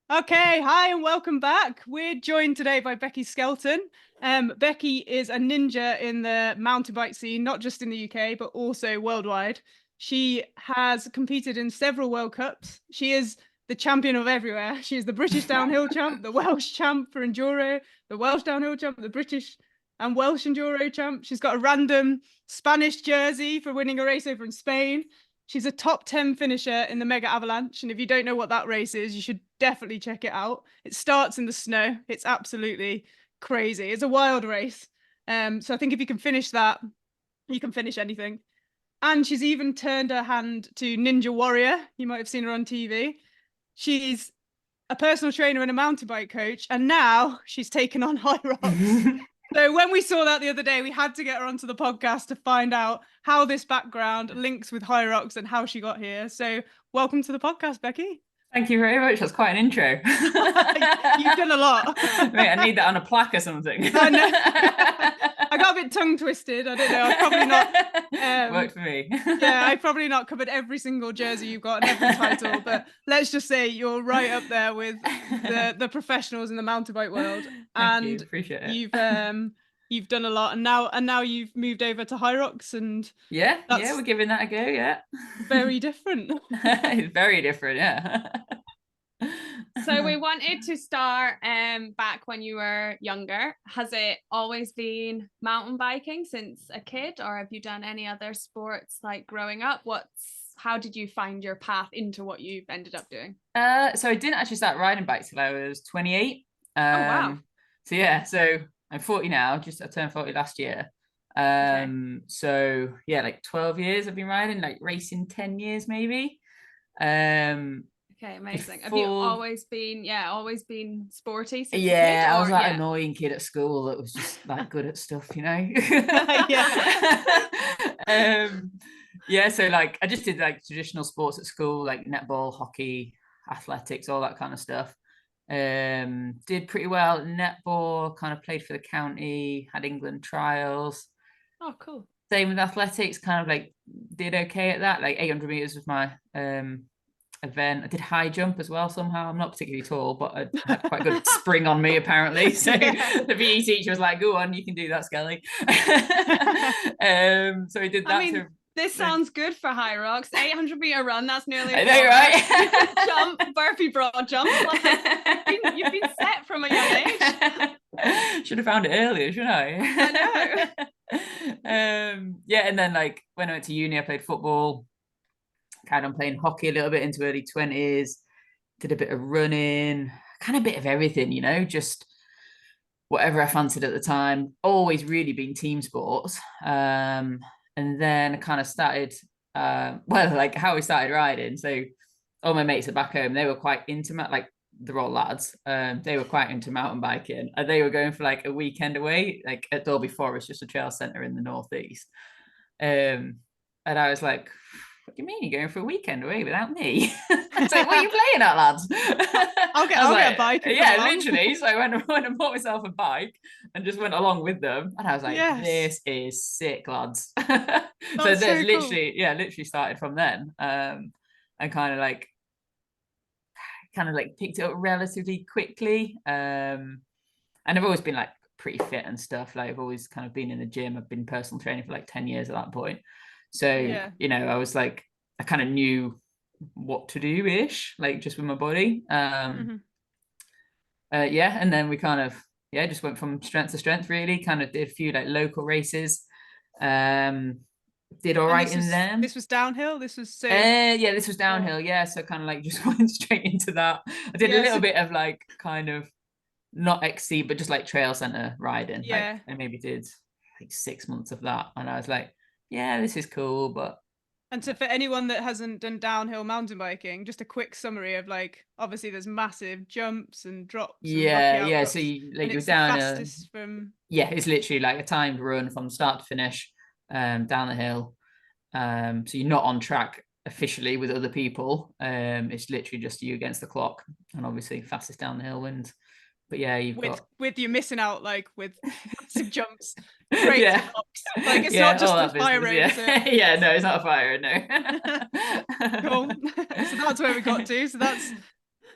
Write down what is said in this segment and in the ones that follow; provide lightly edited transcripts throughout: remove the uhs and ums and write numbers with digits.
Okay, hi and welcome back. We're joined today by Becci Skelton. Becci is a ninja in the mountain bike scene, not just in the UK, but also worldwide. She has competed in several World Cups. She is the champion of everywhere. She is the British downhill champ, the Welsh champ for enduro, the Welsh downhill champ, the British and Welsh enduro champ. She's got a random Spanish jersey for winning a race over in Spain. She's a top 10 finisher in the Mega Avalanche. And if you don't know what that race is, you should definitely check it out. It starts in the snow. It's absolutely crazy. It's a wild race. So I think if you can finish that, you can finish anything. And she's even turned her hand to Ninja Warrior. You might have seen her on TV. She's a personal trainer and a mountain bike coach. And now she's taken on Hyrox. So when we saw that the other day, we had to get her onto the podcast to find out how this background links with Hyrox and how she got here. So welcome to the podcast, Becci. Thank you very much. That's quite an intro. You've done a lot. Mate, I need that on a plaque or something. I know. I got a bit tongue twisted. I don't know. I've probably not. Worked for me. Yeah, I've probably not covered every single jersey you've got and every title, but let's just say you're right up there with the professionals in the mountain bike world. Thank you. Appreciate it. You've done a lot, and now you've moved over to Hyrox, and yeah, we're giving that a go. Yeah, very different. It's very different. Yeah. So we wanted to start back when you were younger. Has it always been mountain biking since a kid, or have you done any other sports like growing up? How did you find your path into what you've ended up doing? So I didn't actually start riding bikes till I was 28. Oh wow. So yeah, so I'm 40 now, I turned 40 last year. So yeah, like 12 years I've been riding, like racing 10 years maybe. Okay, amazing. Have you always been sporty since yeah, I was that annoying kid at school that was just like good at stuff, you know. Yeah, so like I just did like traditional sports at school, like netball, hockey, athletics, all that kind of stuff. Did pretty well at netball, kind of played for the county, had England trials. Oh, cool. Same with athletics, kind of like did okay at that. Like 800 meters was my event. I did high jump as well somehow. I'm not particularly tall, but I had quite good spring on me apparently. So the PE teacher was like, go on, you can do that, Skelly. So we did that. This sounds good for Hyrox. 800-meter run, that's nearly I know, right? Jump, burpee broad jump. You've been set from a young age. Should have found it earlier, shouldn't I? I know. Yeah, and then like when I went to uni, I played football, kind of playing hockey a little bit into early 20s, did a bit of running, kind of a bit of everything, you know, just whatever I fancied at the time. Always really been team sports. And then I kind of started, like how we started riding. So all my mates are back home, they were quite intimate, like they're all lads. They were quite into mountain biking. And they were going for like a weekend away, like at Dolby Forest, just a trail centre in the northeast. And I was like, what do you mean you're going for a weekend away without me? It's like, what are you playing at, lads? I'll get a bike. Yeah, literally. So I went and bought myself a bike and just went along with them. And I was like, This is sick, lads. So there's literally, cool. Literally started from then. And kind of like picked it up relatively quickly. And I've always been like pretty fit and stuff. Like I've always kind of been in the gym. I've been personal training for like 10 years at that point. So, you know, I was like, I kind of knew what to do ish, like just with my body. And then we kind of, just went from strength to strength, really. Kind of did a few like local races. Did all right in them. This was downhill? This was this was downhill, So kind of like just went straight into that. I did a little bit of like kind of not XC, but just like trail center riding. Like, I maybe did like 6 months of that. And I was like, yeah, this is cool, but and so for anyone that hasn't done downhill mountain biking, just a quick summary of like obviously there's massive jumps and drops. So you go down it's literally like a timed run from start to finish down the hill. So you're not on track officially with other people. It's literally just you against the clock, and obviously fastest down the hill wins. But yeah, with you missing out like with massive jumps. Like it's not just a fire road. No, it's not a fire road, no. Cool. So that's where we got to. So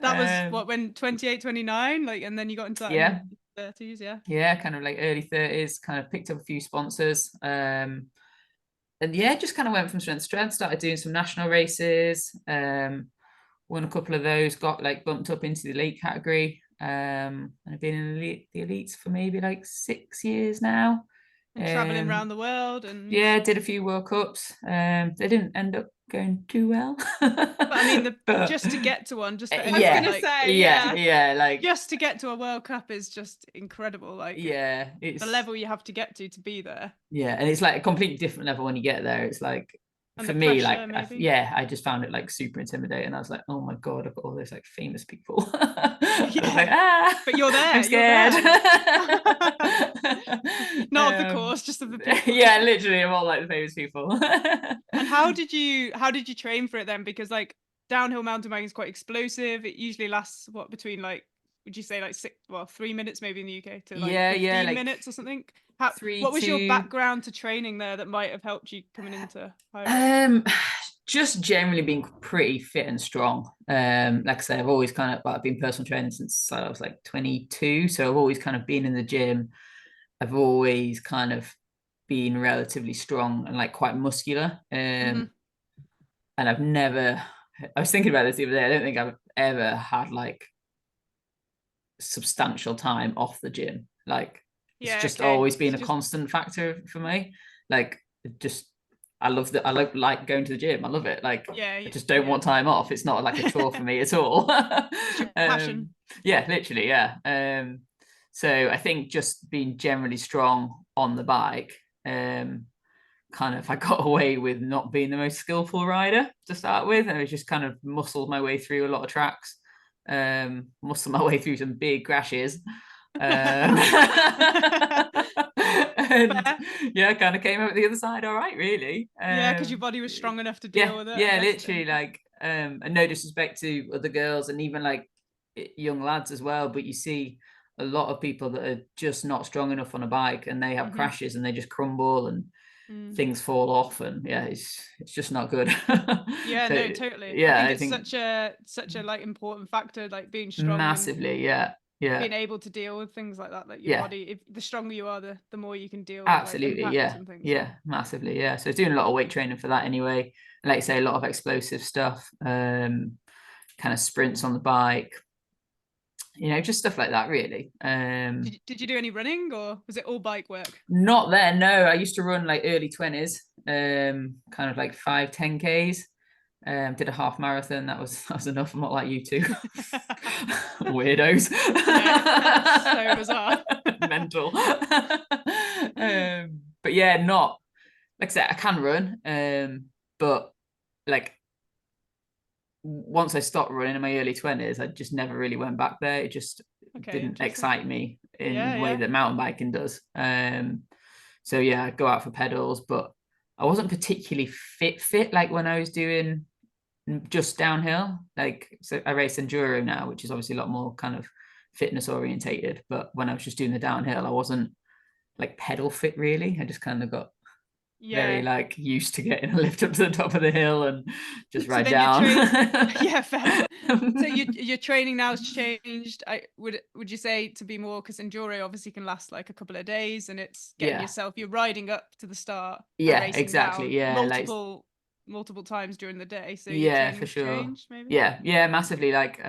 That was what, when 28, 29, like, and then you got into that in Yeah. your 30s, yeah. Yeah, kind of like early 30s, kind of picked up a few sponsors. And yeah, just kind of went from strength to strength, started doing some national races, won a couple of those, got like bumped up into the elite category. And I've been in the elites for maybe like 6 years now. And traveling around the world, and yeah, did a few World Cups. They didn't end up going too well. but I mean, just to get to one, just for I was gonna say, yeah, like just to get to a World Cup is just incredible. Like, yeah, it's the level you have to get to be there. Yeah, and it's like a completely different level when you get there. It's like, And for the me, pressure, like maybe. I just found it like super intimidating. I was like, oh my god, I've got all those like famous people. I was Yeah. like, But you're there. I'm scared. Not of the course, just of the people. Yeah, literally, I'm all like the famous people. And how did you train for it then? Because like downhill mountain biking is quite explosive. It usually lasts what, between like, would you say like 3 minutes maybe in the UK to like 15 like minutes or something? What was your background to training there that might have helped you coming into Hyrox? Just generally being pretty fit and strong. Like I say, I've always kind of, I've been personal training since I was like 22, so I've always kind of been in the gym. I've always kind of been relatively strong and like quite muscular. And I've never, I was thinking about this the other day, I don't think I've ever had like substantial time off the gym. Like it's just always been a constant factor for me. Like just I like going to the gym. I love it. Like I just don't want time off. It's not like a chore for me at all. Passion. Yeah, literally, yeah. So I think just being generally strong on the bike, kind of I got away with not being the most skillful rider to start with. I was just kind of muscled my way through a lot of tracks, muscled my way through some big crashes. And yeah, kind of came out the other side all right, really. Yeah, because your body was strong enough to deal with it. Yeah, literally, like, and no disrespect to other girls and even like young lads as well, but you see a lot of people that are just not strong enough on a bike and they have crashes and they just crumble and things fall off, and yeah, it's just not good. Yeah, so, no, totally. Yeah, I think it's such a like important factor, like being strong massively. Yeah, being able to deal with things like that, like your body, if the stronger you are, the more you can deal absolutely with, like, and yeah, massively. Yeah, so doing a lot of weight training for that anyway, and like I say, a lot of explosive stuff, kind of sprints on the bike, just stuff like that, really. Did you do any running, or was it all bike work? Not there, no. I used to run like early 20s, kind of like 5-10Ks. Did a half marathon. That was enough. I'm not like you two. Weirdos. So bizarre. Mental. But yeah, not like I said, I can run, but like once I stopped running in my early 20s, I just never really went back there. It just didn't excite me in the way that mountain biking does. So yeah, I'd go out for pedals, but I wasn't particularly fit like when I was doing just downhill. Like, so I race enduro now, which is obviously a lot more kind of fitness orientated, but when I was just doing the downhill, I wasn't like pedal fit really. I just kind of got very like used to getting a lift up to the top of the hill and just ride down. Yeah, fair. So your training now has changed. Would you say to be more, because enduro obviously can last like a couple of days, and it's getting you're riding up to the start, exactly, multiple times during the day, so for sure changed, maybe? yeah massively. Like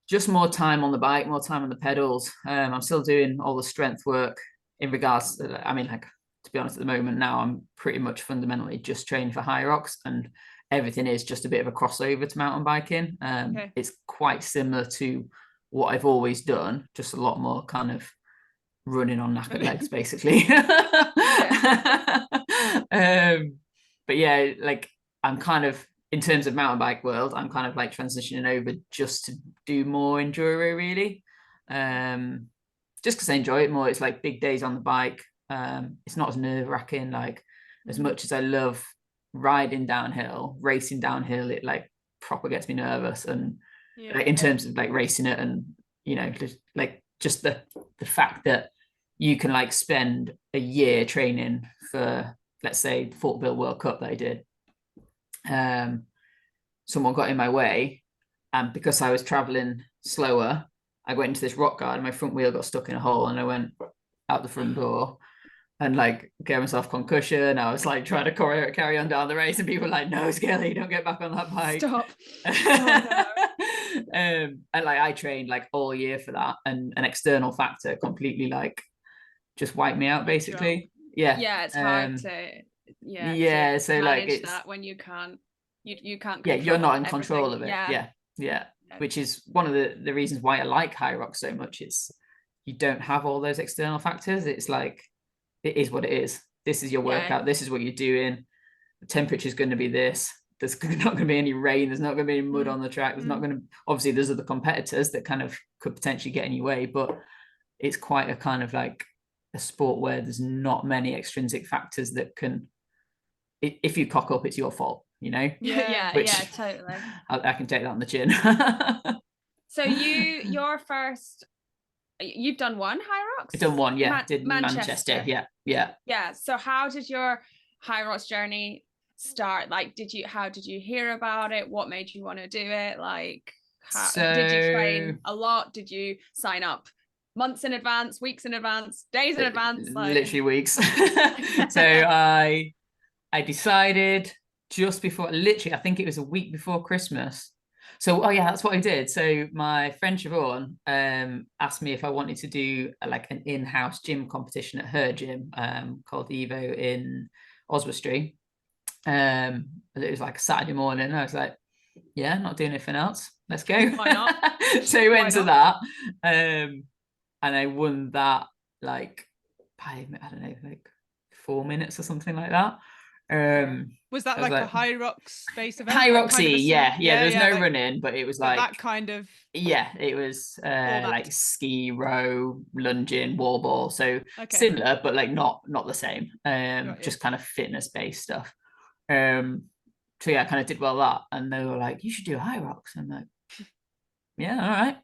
just more time on the bike, more time on the pedals. I'm still doing all the strength work in regards to, I mean, like, to be honest, at the moment now I'm pretty much fundamentally just training for Hyrox, and everything is just a bit of a crossover to mountain biking. It's quite similar to what I've always done, just a lot more kind of running on knackered legs, basically. But yeah, like I'm kind of, in terms of mountain bike world, I'm kind of like transitioning over just to do more enduro, really. Just because I enjoy it more. It's like big days on the bike. It's not as nerve-wracking. Like, as much as I love riding downhill, racing downhill, it like proper gets me nervous. And like, in terms of like racing it, and just the fact that you can like spend a year training for, let's say, the Fort Bill World Cup that I did. Someone got in my way And because I was traveling slower, I went into this rock garden, my front wheel got stuck in a hole, and I went out the front door and like gave myself concussion. I was like trying to carry on down the race, and people were like, "No, Skelly, don't get back on that bike." Stop. And like I trained like all year for that, and an external factor completely like just wiped me out basically. Yeah, it's hard to to so like manage it's that when you can't control you're not in everything. control of it. Yeah. Which is one of the reasons why I like Hyrox so much. Is you don't have all those external factors. It's like it is what it is. This is your workout. This is what you're doing. The temperature is going to be this. There's not going to be any rain. There's not going to be any mud on the track. There's not going to, obviously there's other competitors that kind of could potentially get in your way, but it's quite a kind of like a sport where there's not many extrinsic factors that can, if you cock up, it's your fault, you know? Yeah, totally. I can take that on the chin. So you've done one Hyrox? I've done one, yeah. Did Manchester. Yeah. So how did your Hyrox journey start? Like, how did you hear about it? What made you want to do it? Like, did you train a lot? Did you sign up months in advance, weeks in advance, days in advance? Like... Literally weeks. So I decided just before, literally, I think it was a week before Christmas. So, that's what I did. So my friend Siobhan asked me if I wanted to do like an in-house gym competition at her gym called Evo in Oswestry. It was like a Saturday morning. I was like, yeah, not doing anything else. Let's go. Why not? So we went to that. And I won that like by, I don't know, like 4 minutes or something like that. Was that like a Hyrox based event? Hyroxy, like there was no running, but it was like that kind of it was like ski, row, lunging, wall ball, so similar but like not the same, just kind of fitness based stuff. So I kind of did well that, and they were like, you should do Hyrox. I'm like, yeah, all right.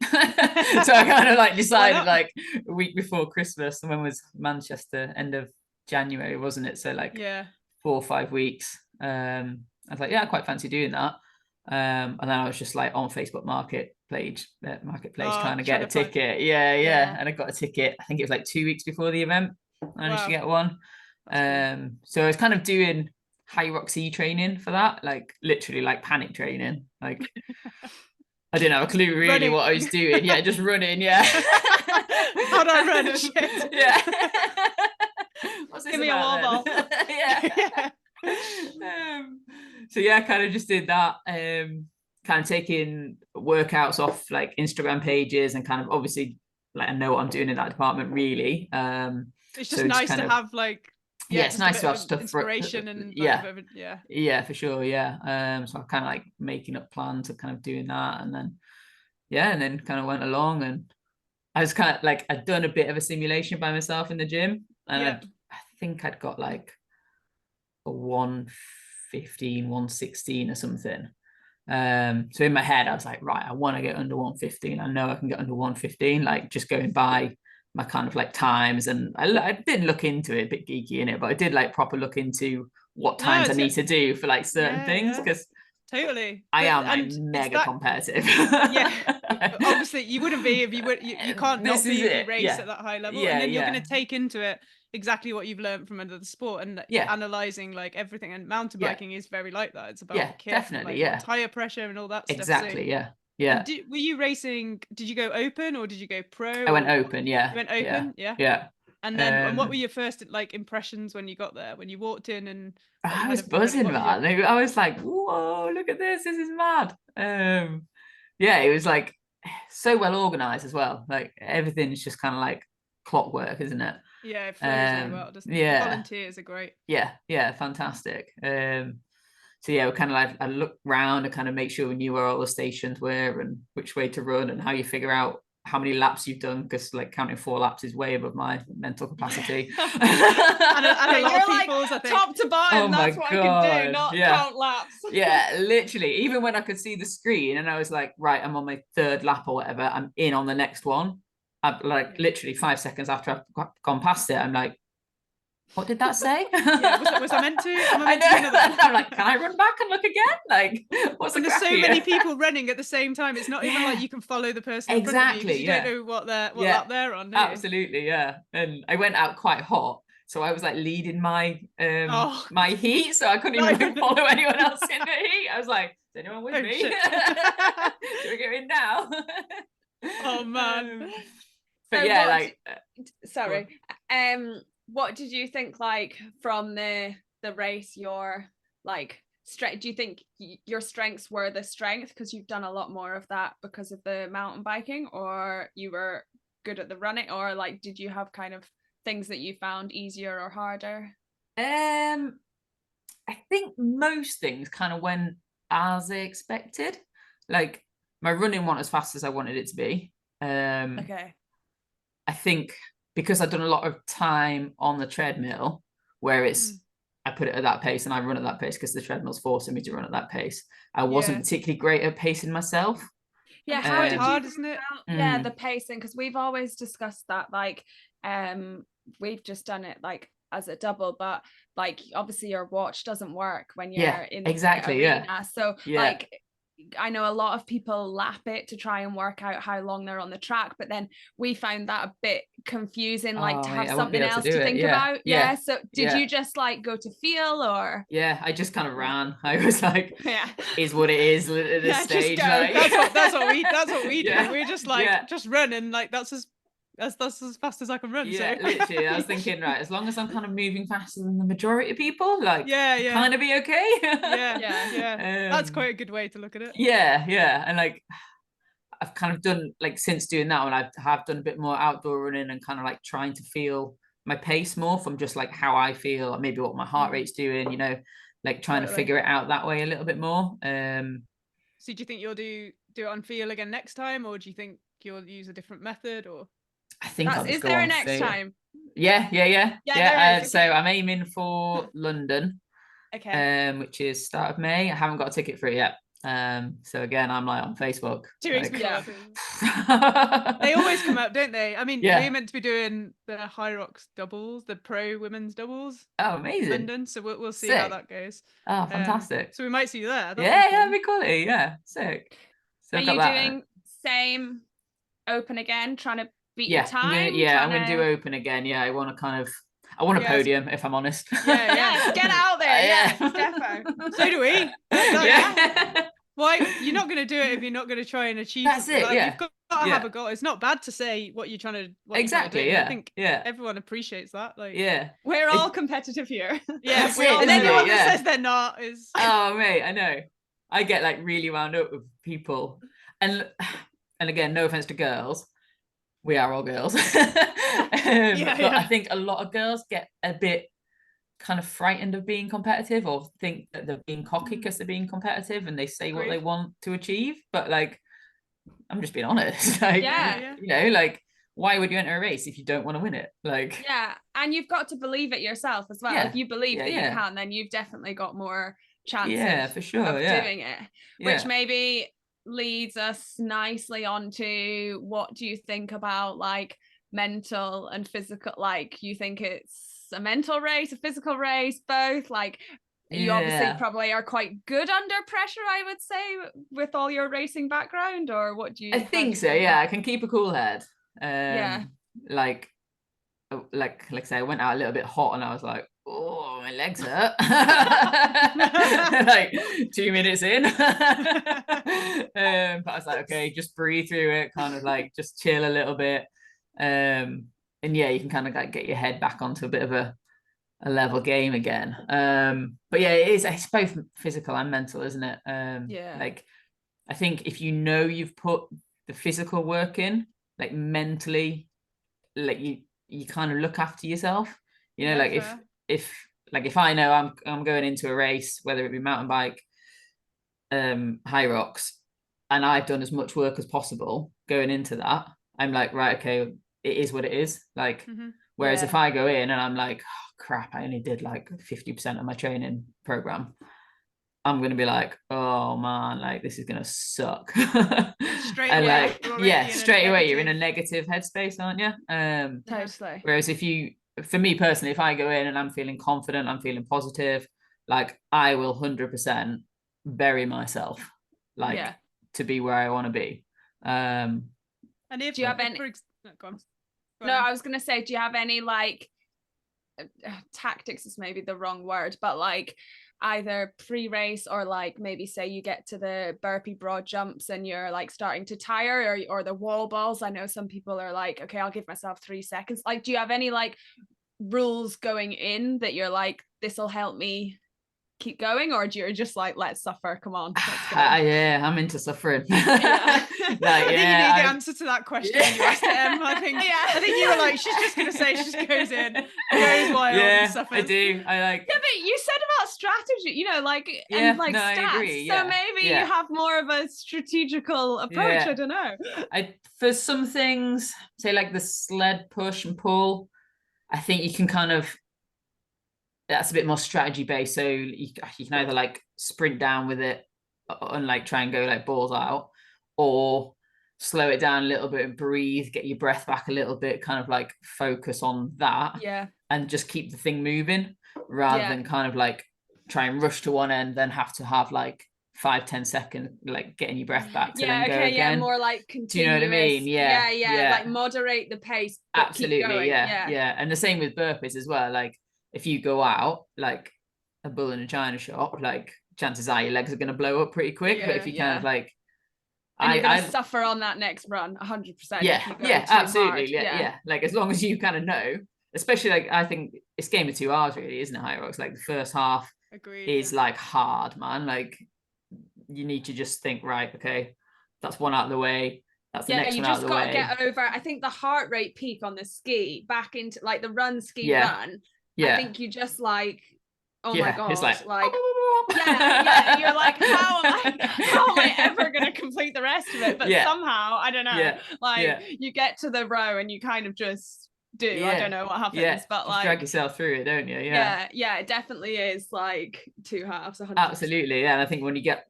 So I kind of like decided like a week before Christmas, and when was Manchester? End of January, wasn't it? So like 4 or 5 weeks. I was like, I quite fancy doing that. And then I was just like on Facebook Marketplace trying to get a ticket. Yeah. And I got a ticket. I think it was like 2 weeks before the event. I managed to get one. So I was kind of doing Hyrox training for that, like literally like panic training. Like I didn't have a clue really what I was doing. Yeah, just running. Yeah. How do I run? Shit. Yeah. Give me a wall ball. Yeah. So I kind of just did that, kind of taking workouts off like Instagram pages, and kind of obviously like I know what I'm doing in that department really. It's just nice to have like it's nice to have stuff inspiration and for sure. So I'm kind of like making up plans of kind of doing that, and then kind of went along, and I was kind of like I'd done a bit of a simulation by myself in the gym, and I think I'd got like a 115, 116 or something. So in my head I was like, right, I want to get under 115. I know I can get under 115, like just going by my kind of like times, and I did look into it, a bit geeky in it, but I did like proper look into what times I need to do for like certain things, because totally I am like mega competitive. Obviously you wouldn't be if you would. You can't not be if you race at that high level, and then you're going to take into it exactly what you've learned from another sport, and analyzing like everything. And mountain biking is very like that. It's about kit, definitely, like, tire pressure and all that stuff. Exactly, so, yeah. Were you racing? Did you go open or did you go pro? I went open. Yeah. You went open. Yeah. And then, and what were your first like impressions when you got there? When you walked in, and I was buzzing, man. I was like, "Whoa, look at this! This is mad." It was like so well organized as well. Like everything's just kind of like clockwork, isn't it? Yeah, it flows really well, doesn't it? The volunteers are great. Yeah, fantastic. So we kind of like I looked round and kind of make sure we knew where all the stations were and which way to run, and how you figure out how many laps you've done, because like counting 4 laps is way above my mental capacity. and a lot of people's, I think. Top to bottom, that's what I can do, not count laps. Yeah, literally. Even when I could see the screen and I was like, right, I'm on my 3rd lap or whatever, I'm in on the next one. I'm like literally 5 seconds after I've gone past it, I'm like, what did that say? Yeah, was I meant to? Am I I meant to do know. another one? I'm like, can I run back and look again? Like, what's the And there's crack so here? many people running at the same time. It's not even like you can follow the person in front of you because you don't know what lap they're on, do you? Absolutely, yeah. And I went out quite hot, so I was like leading my Oh. my heat, so I couldn't even like, follow anyone else in the heat. I was like, is anyone with me? Do we go in now? Oh man. But So yeah, like sorry. What did you think like from the race, your like strength? Do you think your strengths were the strength because you've done a lot more of that because of the mountain biking, or you were good at the running, or like did you have kind of things that you found easier or harder? I think most things kind of went as expected. Like my running wasn't as fast as I wanted it to be. Okay. I think because I've done a lot of time on the treadmill where it's I put it at that pace and I run at that pace because the treadmill's forcing me to run at that pace. I wasn't particularly great at pacing myself. Yeah, it's quite hard, isn't it? Yeah, the pacing, because we've always discussed that. Like, we've just done it like as a double, but like obviously your watch doesn't work when you're in the arena. So like I know a lot of people lap it to try and work out how long they're on the track, but then we found that a bit confusing, like to have something else to think about. Yeah. So did you just like go to feel, or? Yeah, I just kind of ran. I was like, is what it is at this stage. Like. That's what we do. We're just like just running, like that's as fast as I can run. Yeah, so. literally. I was thinking, right, as long as I'm kind of moving faster than the majority of people, like kind of be okay. That's quite a good way to look at it. Yeah. And like I've kind of done like since doing that one, I have done a bit more outdoor running and kind of like trying to feel my pace more from just like how I feel, like maybe what my heart rate's doing, you know, like trying to figure it out that way a little bit more. So do you think you'll do it on feel again next time, or do you think you'll use a different method, or? I think I'll just is there a next time? Yeah. So I'm aiming for London, which is start of May. I haven't got a ticket for it yet. So again, I'm like on Facebook. 2 weeks before. Yeah. They always come up, don't they? I mean, we're meant to be doing the Hyrox doubles, the pro women's doubles. Oh, amazing! London, so we'll see how that goes. Oh, fantastic! So we might see you there. That'd be quality. Yeah, sick. So are you doing same open again, trying to beat your time? I'm gonna do open again. Yeah, I want a podium, if I'm honest. Yeah, get out there. Defo. So do we. Why you're not going to do it if you're not going to try and achieve that's it. You've got to have a goal. It's not bad to say what you're trying to exactly. I think everyone appreciates that. Like we're all competitive here. Yeah, and anyone that says they're not is oh mate, I know. I get like really wound up with people, and again, no offense to girls, we are all girls. But I think a lot of girls get a bit kind of frightened of being competitive, or think that they're being cocky because they're being competitive and they say what they want to achieve. But like, I'm just being honest. Like, you know, like, why would you enter a race if you don't want to win it? Like, and you've got to believe it yourself as well. If you believe that you can, then you've definitely got more chance for sure of doing it. Which maybe leads us nicely onto what do you think about like mental and physical? Like, you think it's a mental race, a physical race, both? Like, you obviously probably are quite good under pressure, I would say, with all your racing background, or what do you? I think so. I can keep a cool head. Like I say, I went out a little bit hot, and I was like, oh, my legs hurt. Like 2 minutes in. But I was like, okay, just breathe through it, kind of like just chill a little bit. And you can kind of like get your head back onto a bit of a level game again. But it's both physical and mental, isn't it? Like, I think if you know you've put the physical work in, like mentally, like you kind of look after yourself, you know. Like if I know I'm going into a race, whether it be mountain bike, Hyrox, and I've done as much work as possible going into that, I'm like, right, okay, it is what it is. Like, whereas if I go in and I'm like, oh, crap, I only did like 50% of my training program, I'm gonna be like, oh man, like this is gonna suck. Straight away, you're in a negative headspace, aren't you? Totally. Whereas if you for me personally, if I go in and I'm feeling confident, I'm feeling positive, like I will 100% bury myself, like to be where I want to be. And if do you have any? Go on. No, I was gonna say, do you have any like tactics? Is maybe the wrong word, but like either pre-race or like maybe say you get to the burpee broad jumps and you're like starting to tire, or the wall balls. I know some people are like, okay, I'll give myself 3 seconds. Like, do you have any like rules going in that you're like, this will help me keep going, or do you just like, let's suffer, come on, let's go? Yeah, I'm into suffering. Yeah. I think you need the answer to that question when you asked Em. I think you were like, she's just gonna say she just goes in, goes wild, and suffers. I do. I like. Yeah, but you said about strategy, you know, like and like stats. I agree, so maybe you have more of a strategical approach. I don't know. For some things, say like the sled push and pull, I think you can kind of, that's a bit more strategy based. So you can either like sprint down with it and like try and go like balls out, or slow it down a little bit and breathe, get your breath back a little bit, kind of like focus on that, and just keep the thing moving rather than kind of like try and rush to one end, then have to have like 5-10 seconds like getting your breath back to then go again. More like continuous. Do you know what I mean? Yeah. Like moderate the pace, but absolutely keep going. Yeah. And the same with burpees as well. Like if you go out like a bull in a china shop, like chances are your legs are going to blow up pretty quick. But if you kind of like, and you're going to suffer on that next run 100%. Yeah, absolutely. Yeah. Like as long as you kind of know, especially like, I think it's game of 2 hours really, isn't it, Hyrox? Like the first half is like hard, man. Like you need to just think, right, okay, that's one out of the way. That's the next one out of the way. You just got to get over, I think, the heart rate peak on the ski back into like the run run. I think you just like, oh my god, it's like and you're like, how am I ever going to complete the rest of it? But somehow, I don't know, you get to the row and you kind of just do. I don't know what happens, but like drag yourself through it, don't you? Yeah, it definitely is like 2 halves. 100%. Absolutely, and I think when you get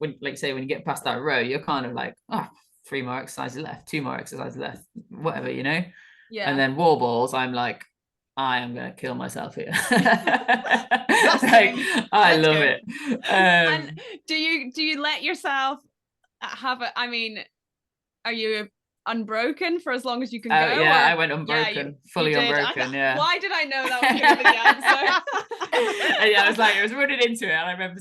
past that row, you're kind of like, 3 more exercises left, 2 more exercises left, whatever, you know. And then wall balls, I'm like, I am gonna kill myself here. I love it. And do you let yourself have a, I mean, are you unbroken for as long as you can go? I went unbroken, fully unbroken. Why did I know that was going to be the answer? And I was like, I was running into it, and I remember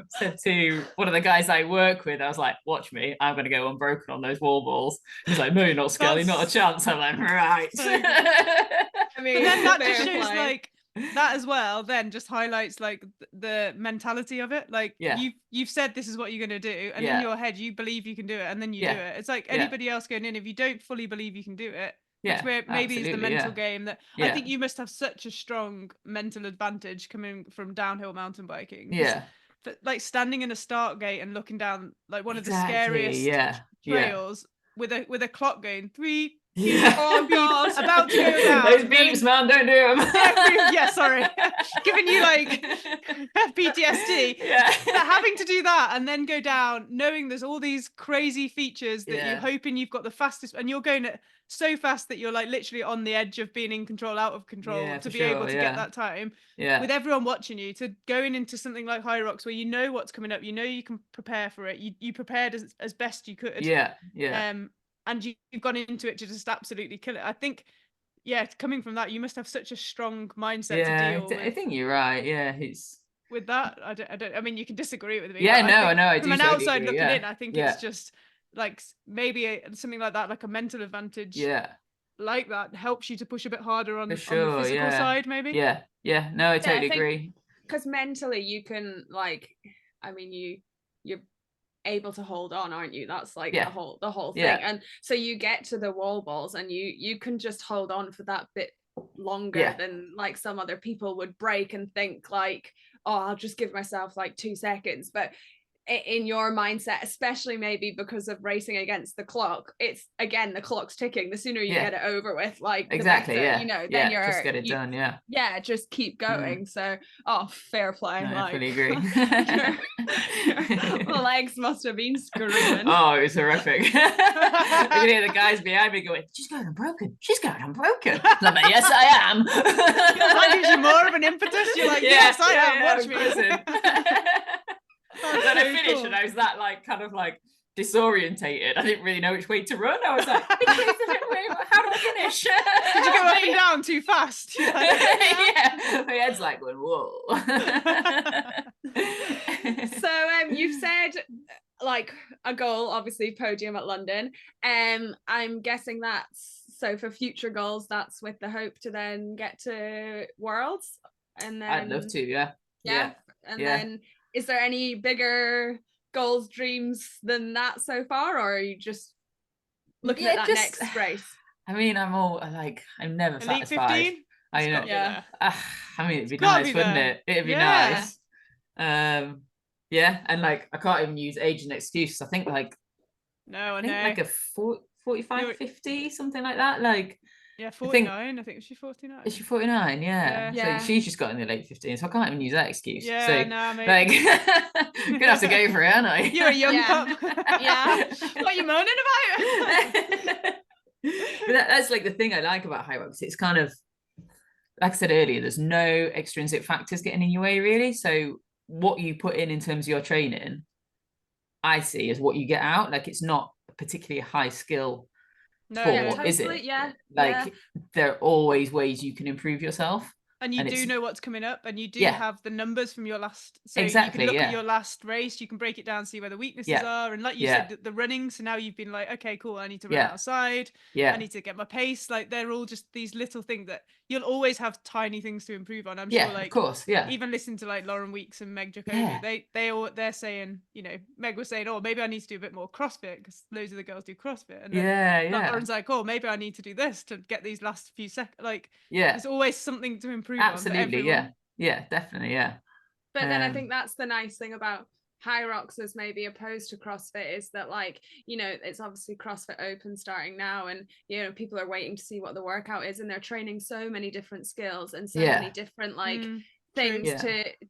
said to one of the guys I work with, I was like, watch me, I'm going to go unbroken on those wall balls. He's like, no, you're not, Skelly, not a chance. I'm like, right. I mean, but then that just shows like that as well, then just highlights like the mentality of it. Like you've said this is what you're going to do, and in your head you believe you can do it, and then you do it. It's like anybody else going in, if you don't fully believe you can do it, which maybe is the mental game that I think you must have such a strong mental advantage coming from downhill mountain biking. But like standing in a start gate and looking down like one of the scariest trails with a clock going 3. Oh god, about to go down. Those beeps, man, don't do them. Sorry. Giving you like PTSD. But having to do that and then go down, knowing there's all these crazy features that you're hoping you've got the fastest, and you're going at so fast that you're like literally on the edge of being in control, out of control, to be able to get that time. With everyone watching you, to going into something like Hyrox where you know what's coming up, you know you can prepare for it. You prepared as best you could. And you've gone into it to just absolutely kill it. I think, coming from that, you must have such a strong mindset to deal with. I think you're right. It's with that. I don't. I mean, you can disagree with me. I know. I do. From an outside looking in, I think it's just like maybe something like that, like a mental advantage. Like that helps you to push a bit harder on the physical side, maybe. No, I totally agree. Because mentally, you can like, I mean, you're able to hold on, aren't you? That's like the whole thing. And so you get to the wall balls and you can just hold on for that bit longer than like some other people would break and think like, oh, I'll just give myself like 2 seconds. But in your mindset, especially maybe because of racing against the clock, it's again, the clock's ticking. The sooner you get it over with, like exactly, the better, then you're just get it done. Just keep going. So fair play. No, like I fully agree. your legs must have been screaming. Oh, it was horrific. I can hear the guys behind me going, she's going unbroken, I'm like, yes I am. That gives you more of an impetus. You're like, yes I am, watch me. Then I finished and I was that like kind of like disorientated. I didn't really know which way to run. I was like, which way is the way? How do I finish? Did you go up and down too fast? Yeah, my head's like going, whoa. So you've said like a goal, obviously podium at London. I'm guessing that's so for future goals, that's with the hope to then get to Worlds. And then I'd love to, yeah. And then is there any bigger goals, dreams than that so far, or are you just looking at that next race? I mean, I'm never Elite satisfied. 15? I know. Yeah. I mean, it'd be nice, wouldn't it? It'd be nice. And like I can't even use age as an excuse. I think like like a 45, 50, something like that. Like 49. I think she's 49. Is she 49? Yeah. So she's just got in the late 15s, so I can't even use that excuse. Yeah, so like gonna have to go for it, aren't I? You're a young pup. Yeah. What are you moaning about? But that's like the thing I like about Hyrox. It's kind of like I said earlier, there's no extrinsic factors getting in your way really. So what you put in terms of your training, I see as what you get out. Like it's not particularly a high skill sport, is it? Like there are always ways you can improve yourself. And you do know what's coming up, and you do have the numbers from your last. So exactly, you can look at your last race, you can break it down, see where the weaknesses are, and like you said, the running. So now you've been like, okay, cool, I need to run outside. I need to get my pace. Like they're all just these little things that you'll always have tiny things to improve on. I'm sure, like of course, even listen to like Lauren Weeks and Meg Jacobi, they're saying, you know, Meg was saying, oh, maybe I need to do a bit more CrossFit because loads of the girls do CrossFit, and then Lauren's like, oh, maybe I need to do this to get these last few seconds. Like, there's always something to improve. Absolutely, definitely, But then I think that's the nice thing about Hyrox as maybe opposed to CrossFit is that, like, you know, it's obviously CrossFit Open starting now, and you know people are waiting to see what the workout is, and they're training so many different skills and so many different things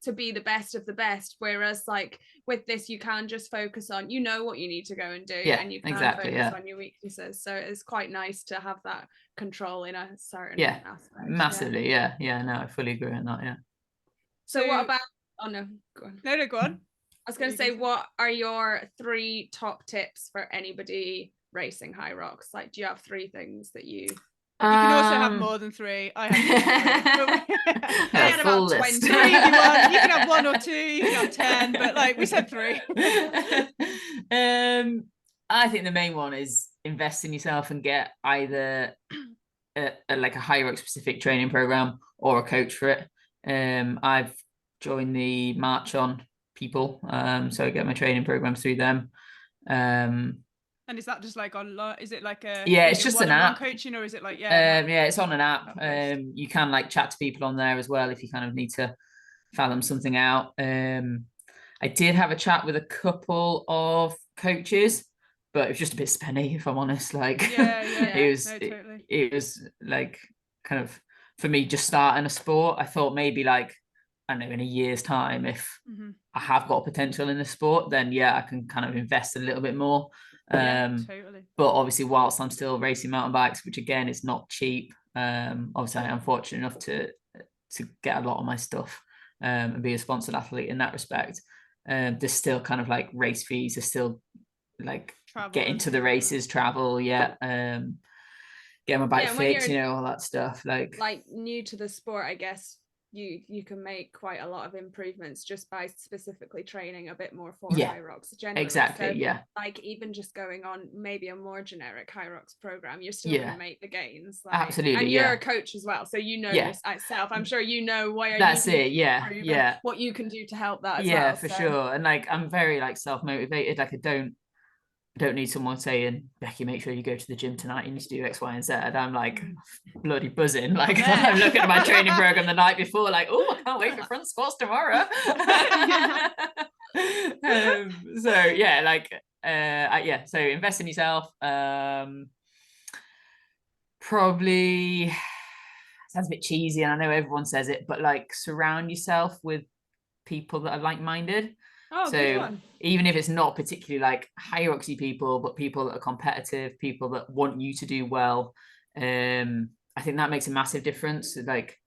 to be the best of the best, whereas like with this you can just focus on, you know, what you need to go and do, and you can focus on your weaknesses. So it's quite nice to have that control in a certain aspect. Massively. No, I fully agree on that. So what about go on. No, go on. I was going to say, what are your 3 top tips for anybody racing Hyrox? Like, do you have 3 things that you can also have more than 3. I had about 20. You can have 1 or 2, you can have 10, but like we said 3. I think the main one is invest in yourself and get either like a Hyrox specific training program or a coach for it. I've joined the March On people, so I get my training program through them. And is that just like online? Is it like a it's just an app coaching, or is it like it's on an app? You can like chat to people on there as well if you kind of need to fathom something out. I did have a chat with a couple of coaches, but it was just a bit spenny, if I'm honest. Like it was like kind of for me just starting a sport. I thought maybe like, I don't know, in a year's time, if I have got potential in the sport, then I can kind of invest a little bit more. But obviously whilst I'm still racing mountain bikes, which again is not cheap, obviously I'm fortunate enough to get a lot of my stuff and be a sponsored athlete in that respect. There's still kind of like race fees, there's still like getting to the races, travel, getting my bike fixed, you know, all that stuff. Like new to the sport, I guess you can make quite a lot of improvements just by specifically training a bit more for Hyrox generally. Exactly. So, like even just going on maybe a more generic Hyrox program, you're still going to make the gains. Like, absolutely. And you're a coach as well, so you know yourself. I'm sure you know where that's you it. What you can do to help that as well. Yeah, for sure. And like I'm very like self-motivated. Like I don't don't need someone saying, Becky, make sure you go to the gym tonight, you need to do X, Y, and Z. I'm like bloody buzzing. Like I'm looking at my training program the night before, like, oh, I can't wait for front squats tomorrow. So yeah, like so invest in yourself. Probably sounds a bit cheesy, and I know everyone says it, but like surround yourself with people that are like-minded. Oh, good one. Even if it's not particularly like Hyroxy people, but people that are competitive, people that want you to do well, I think that makes a massive difference. Like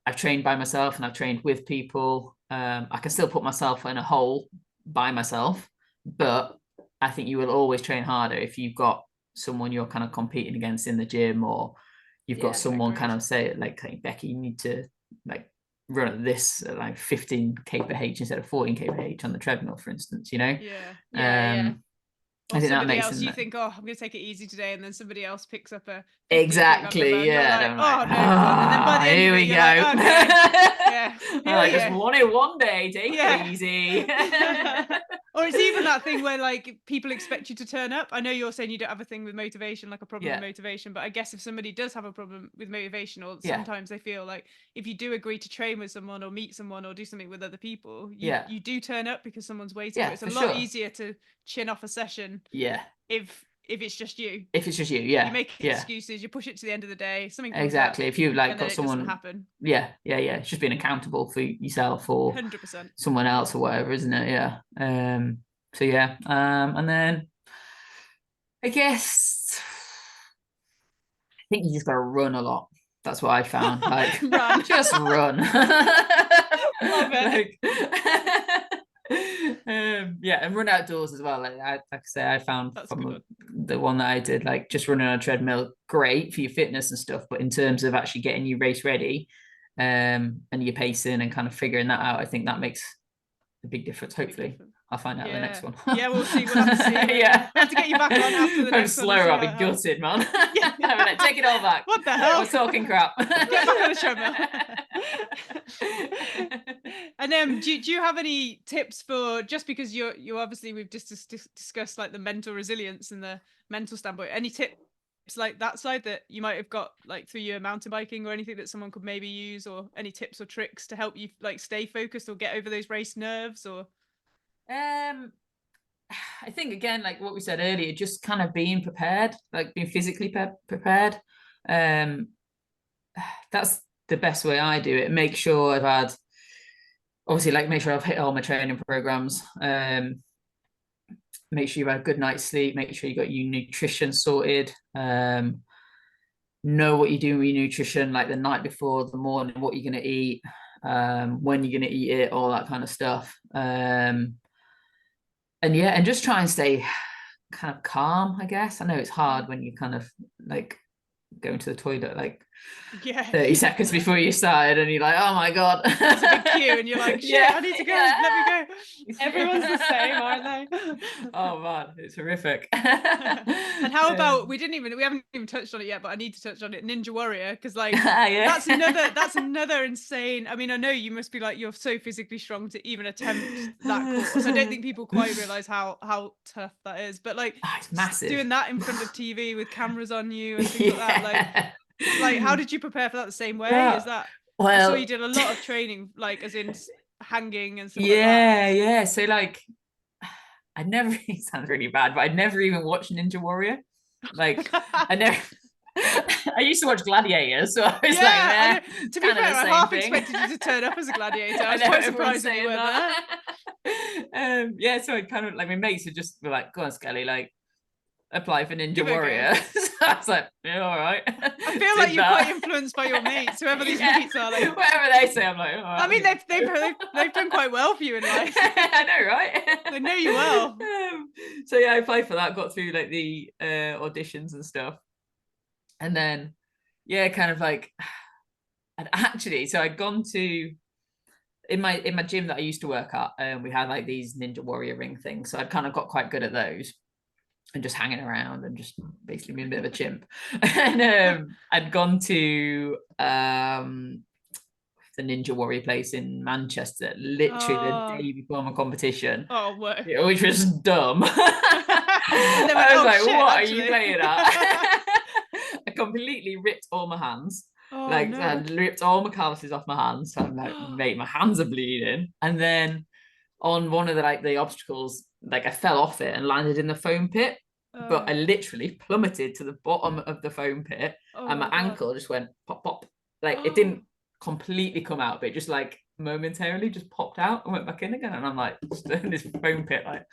I've trained by myself and I've trained with people. I can still put myself in a hole by myself, but I think you will always train harder if you've got someone you're kind of competing against in the gym, or you've got someone kind of say like, hey, Becky, you need to like run at this like 15k per h instead of 14k per h on the treadmill, for instance, you know. Or I think that makes else you think, oh, I'm going to take it easy today, and then somebody else picks up a exactly, yeah. Like, oh no, and then by the end here of we it, go. like, okay, I just won it one day, take it easy. Or it's even that thing where like people expect you to turn up. I know you're saying you don't have a thing with motivation, like a problem with motivation, but I guess if somebody does have a problem with motivation, or sometimes they feel like if you do agree to train with someone or meet someone or do something with other people, you do turn up because someone's waiting. It's a lot easier to chin off a session if it's just you. You make excuses, you push it to the end of the day, something comes exactly up, if you've like got someone happen. It's just being accountable for yourself or 100% someone else or whatever, isn't it? And then I guess I think you just got to run a lot. That's what I found. Like run. Just run. Love it. And run outdoors as well. Like I say, I found from the one that I did, like just running on a treadmill, great for your fitness and stuff, but in terms of actually getting you race ready, and your pacing and kind of figuring that out, I think that makes a big difference. Hopefully I'll find out the next one. We'll see. We'll have to see. We'll have to get you back on after the next slower, one. I'll be gutted, man. Like, take it all back. What the hell? We're talking crap. Get back on the treadmill. And do you have any tips for, just because you obviously we've just discussed like the mental resilience and the mental standpoint, any tips like that side that you might have got like through your mountain biking, or anything that someone could maybe use, or any tips or tricks to help you like stay focused or get over those race nerves? Or I think again, like what we said earlier, just kind of being prepared, like being physically prepared. That's the best way I do it. Make sure I've hit all my training programs. Make sure you've had a good night's sleep. Make sure you got your nutrition sorted. Know what you're doing with your nutrition, like the night before, the morning, what you're going to eat, when you're going to eat it, all that kind of stuff. And just try and stay kind of calm, I guess. I know it's hard when you kind of like going to the toilet like 30 seconds before you started, and you're like, oh my god, it's a big queue, and you're like, shit, I need to go, let me go. Everyone's the same, aren't they? Oh man, it's horrific. And how about we haven't even touched on it yet, but I need to touch on it, Ninja Warrior, because like that's another insane. I mean, I know you must be like, you're so physically strong to even attempt that course. I don't think people quite realize how tough that is, but like it's massive. Doing that in front of TV with cameras on you and things like that, like how did you prepare for that the same way? Is that, I saw you did a lot of training, like as in hanging and stuff like that. So like I never, it sounds really bad, but I'd never even watched Ninja Warrior. Like I used to watch Gladiators, so I was like, to be fair, I half expected you to turn up as a gladiator. I was quite surprised that you weren't there. So I kind of like, my mates would just be like, go on, Skelly, like apply for Ninja Warrior. So I was like, all right. I feel like you're quite influenced by your mates, whoever these mates are. Like, whatever they say, I'm like, all right. I mean, they've done quite well for you in life. I know, right? They know you well. So I applied for that, got through like the auditions and stuff, and then kind of like, and actually, so I'd gone to in my gym that I used to work at, we had like these Ninja Warrior ring things, so I'd kind of got quite good at those. And just hanging around and just basically being a bit of a chimp. And I'd gone to the Ninja Warrior place in Manchester literally the day before my competition. Oh, what? Which was dumb. was like, shit, what actually. are you playing at? I completely ripped all my hands. I ripped all my calluses off my hands. So I'm like, mate, my hands are bleeding. And then on one of the obstacles, like I fell off it and landed in the foam pit. But I literally plummeted to the bottom of the foam pit, and my ankle just went pop, pop. Like it didn't completely come out, but it just like momentarily just popped out and went back in again. And I'm like, in this foam pit, like,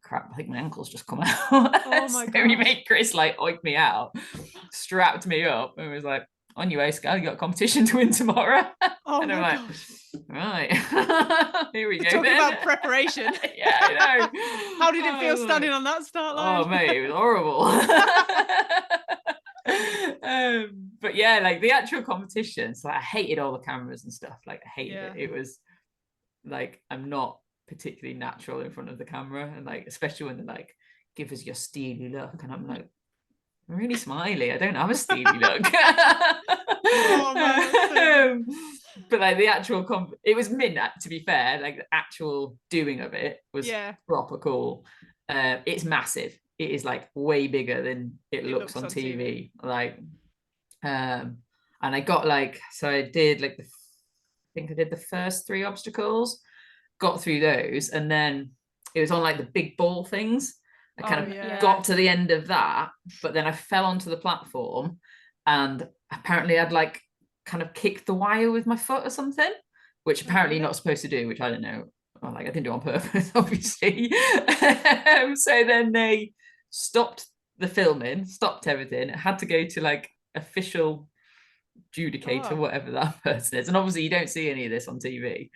crap, I think my ankle's just come out. Oh my god! We made Chris like oink me out, strapped me up, and was like, on your way, Scal, you got a competition to win tomorrow. And I'm like, right, here we go. Talking about preparation. Yeah, I know. How did it feel standing on that start line? Oh mate, it was horrible. But yeah, like the actual competitions, like I hated all the cameras and stuff. Like I hated it. It was like, I'm not particularly natural in front of the camera, and like especially when they like give us your steely look, and I'm like, I'm really smiley. I don't have a steely look. Oh, man, but like the actual it was mint, to be fair. Like the actual doing of it was proper cool. It's massive. It is like way bigger than it looks on TV. Like and I got like, so I did like I think I did the first 3 obstacles, got through those, and then it was on like the big ball things. I kind of got to the end of that, but then I fell onto the platform, and apparently I'd like kind of kicked the wire with my foot or something, which apparently you're not supposed to do, which I don't know. Well, like I didn't do it on purpose, obviously. So then they stopped the filming, stopped everything. It had to go to like official adjudicator, whatever that person is, and obviously you don't see any of this on TV.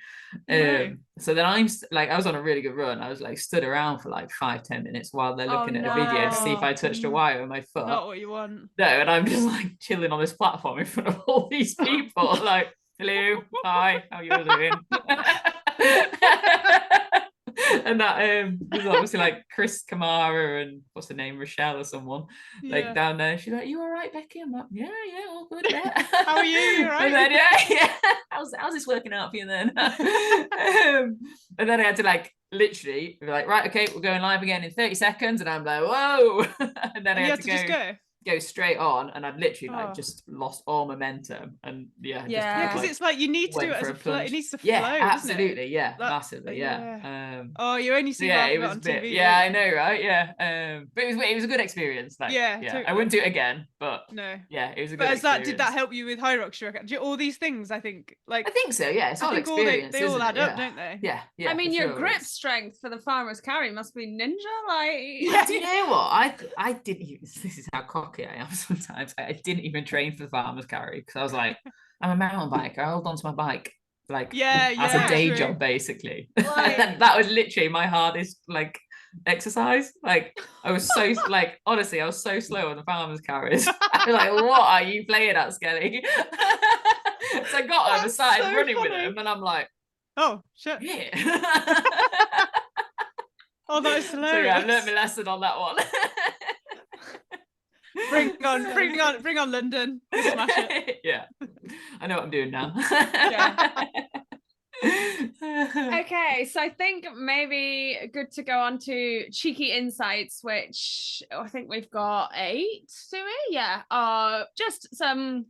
So then I'm like, I was on a really good run. I was like stood around for like 5-10 minutes while they're looking at a video to see if I touched a wire with my foot. Not what you want. No, and I'm just like chilling on this platform in front of all these people, like, hello, hi, how you all doing? And that was obviously like Chris Kamara and what's her name, Rochelle or someone, like down there. She's like, you all right, Becky? I'm like, yeah, all good. Yeah. How are you? You all right? And then, yeah. How's this working out for you then? And then I had to like literally be like, right, okay, we're going live again in 30 seconds, and I'm like, whoa. And then I had to just go straight on, and I'd literally like just lost all momentum, and because it's like you need to do it as a flow. It needs to flow, absolutely, massively, Oh, you only see it was on TV. I know, right? But it was a good experience. Like, totally. I wouldn't do it again, but it was a good experience. Did that help you with Hyrox? All these things, I think, like, I think so. Yeah, it's all experience. They all add up, don't they? Yeah. I mean, your grip strength for the farmer's carry must be ninja. Like, do you know what? I didn't even. This is how cocky I am sometimes. I didn't even train for the farmer's carry because I was like, I'm a mountain biker. I hold onto my bike like as a day job, basically. And that was literally my hardest like exercise. Like I was so like, honestly, I was so slow on the farmer's carries. I was like, what are you playing at, Skelly? So I got him and started running with him, and I'm like, oh shit. Oh, that is hilarious. So yeah, I learned my lesson on that one. Bring on London. We'll smash it. Yeah, I know what I'm doing now. Okay, so I think maybe good to go on to cheeky insights, which I think we've got 8, do we? Yeah. Just some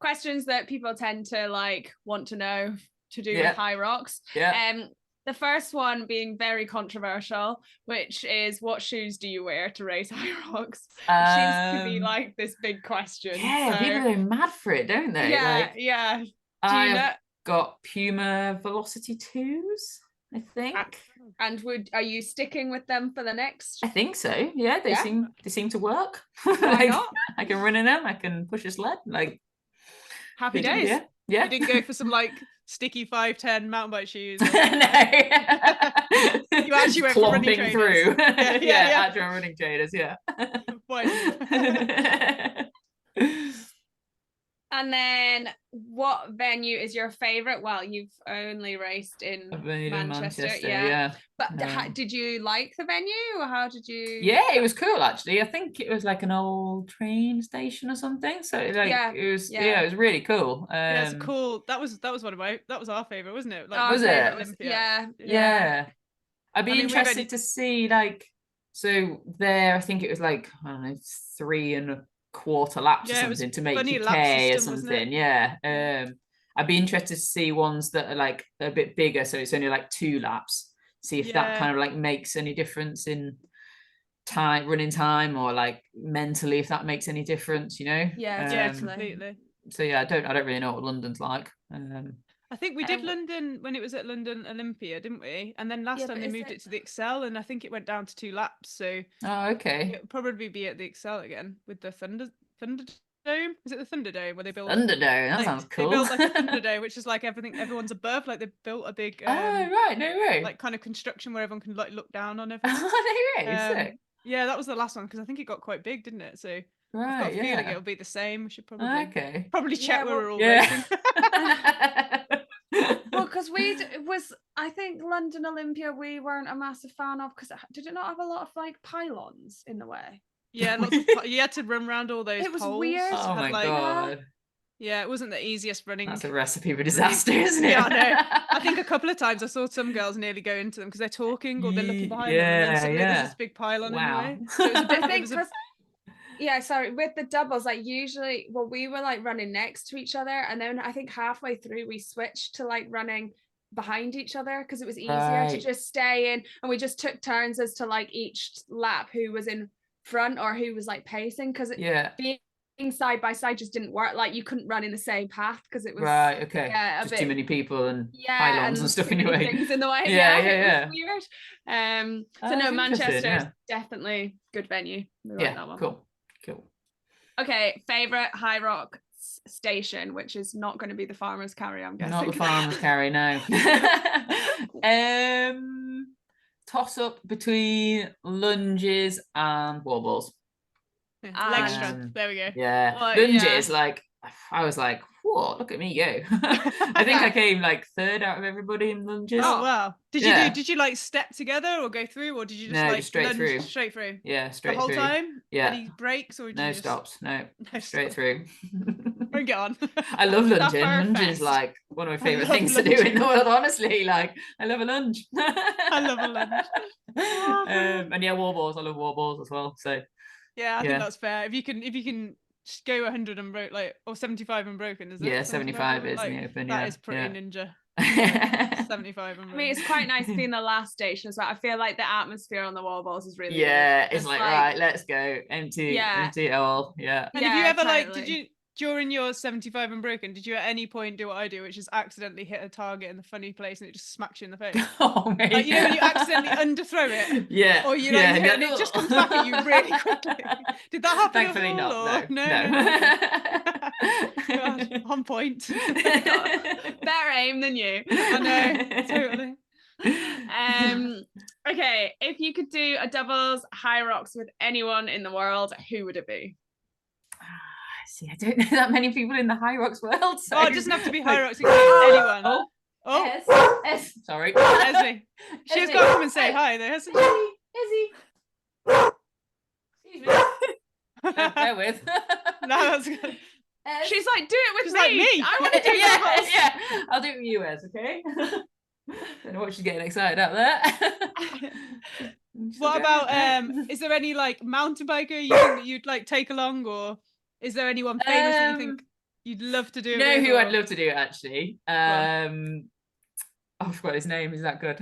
questions that people tend to like want to know to do with Hyrox. The first one being very controversial, which is, what shoes do you wear to race Hyrox? Seems to be like this big question. Yeah, so. people are mad for it, don't they? Yeah. I've got Puma Velocity 2s, I think. And are you sticking with them for the next? I think so. Yeah, they seem to work. Why not? I can run in them. I can push a sled. Like, happy days. Yeah. You didn't go for some like sticky 5'10" mountain bike shoes. No. You actually went for running trainers. Through. Actual running trainers. Yeah. And then, what venue is your favorite? Well, you've only raced in Manchester. Yeah. But did you like the venue, or how did you? Yeah, it was cool actually. I think it was like an old train station or something. So like it was it was really cool. It's cool. That was our favorite, wasn't it? Like, was it? Yeah. I'd be interested to see like So there, I think it was like, I don't know, 3.25 laps or Yeah, it was something to make funny your lap K or system, wasn't something. it? Yeah. I'd be interested to see ones that are like a bit bigger, so it's only like 2 laps. See if that Yeah. kind of like makes any difference in time, running time, or like mentally, if that makes any difference, you know? Yeah, Yeah, totally. completely. So yeah, I don't really know what London's like. I think we did London when it was at London Olympia, didn't we? And then last Yeah, time but they is moved it- it to the Excel, and I think it went down to 2 laps. So Oh, okay. it'll probably be at the Excel again with the Thunderdome. Is it the Thunderdome where they built Thunderdome, that like, sounds they cool. built like a Thunderdome, which is like everyone's above. Like they built a big Oh, right, no way. like kind of construction where everyone can like look down on everything. Oh, no way, sick. Yeah, that was the last one because I think it got quite big, didn't it? So I've got Right, a feeling yeah. it'll be the same. We should probably Okay. check where we're all Yeah. racing. Well, because I think London Olympia we weren't a massive fan of, because did it not have a lot of like pylons in the way? Yeah, lots of you had to run around all those It was poles. weird. Oh my god. Yeah, it wasn't the easiest running. That's a recipe for disaster, isn't it? Yeah, I know. I think a couple of times I saw some girls nearly go into them because they're talking or they're looking behind them, and then suddenly there's this big pylon in the way. So it was a bit. Yeah, sorry, with the doubles, like usually, well, we were like running next to each other, and then I think halfway through we switched to like running behind each other because it was easier to just stay in, and we just took turns as to like each lap who was in front or who was like pacing, because being side by side just didn't work. Like you couldn't run in the same path because it was okay. Just bit, too many people and pylons and stuff in your way. Things in the way. Yeah. It was weird. So no, Manchester is definitely good venue. We like that one. Cool. Okay, favorite Hyrox station, which is not going to be the farmer's carry, I'm guessing. Not the farmer's carry, no. Toss up between lunges and wall balls. Leg strength. There we go. Yeah, lunges. Like I was like, whoa, look at me go. I think I came like 3rd out of everybody in lunges. Oh wow. Did you like step together or go through, or did you just like just straight through? Straight through. Yeah, straight the whole through. time? Yeah. Any breaks, or did no you stops? No, straight through. Bring it on. I love lunging. Lunging is like one of my favorite things to do in the world, honestly. Like I love a lunge. I love a lunge. And yeah, wall balls. I love wall balls as well. So yeah, I think that's fair. If you can go 100 and broke, like, or 75 and broken, is it? Yeah, 75 is in the open. That is pretty ninja. 75 and broken. I mean, it's quite nice being the last station as well. I feel like the atmosphere on the wall balls is really good. It's like right, let's go, empty it all. Yeah. And have you ever did you during your 75 and broken, did you at any point do what I do, which is accidentally hit a target in the funny place and it just smacks you in the face? Oh, mate. Like, you know when you accidentally underthrow it? Yeah. Or you like hit and it just comes back at you really quickly. Did that happen? Thankfully not. No. God, on point. Better aim than you. I know, totally. Okay, if you could do a doubles Hyrox with anyone in the world, who would it be? See, I don't know that many people in the Hyrox world. So. Oh, it doesn't have to be Hyrox. It can be anyone. Es. Sorry. Esme. She's got to come and say hi there, hasn't she? Izzy. Excuse me. Bear with. No, that's good. She's like, do it with me. Like me. I want to do it. Yeah. I'll do it with you, Ez, okay? Don't know what she's getting excited about there. What about is there any like mountain biker you think that you'd like take along, or is there anyone famous that you think you'd love to do it with? Who I'd love to do it actually? I forgot his name. Is that good?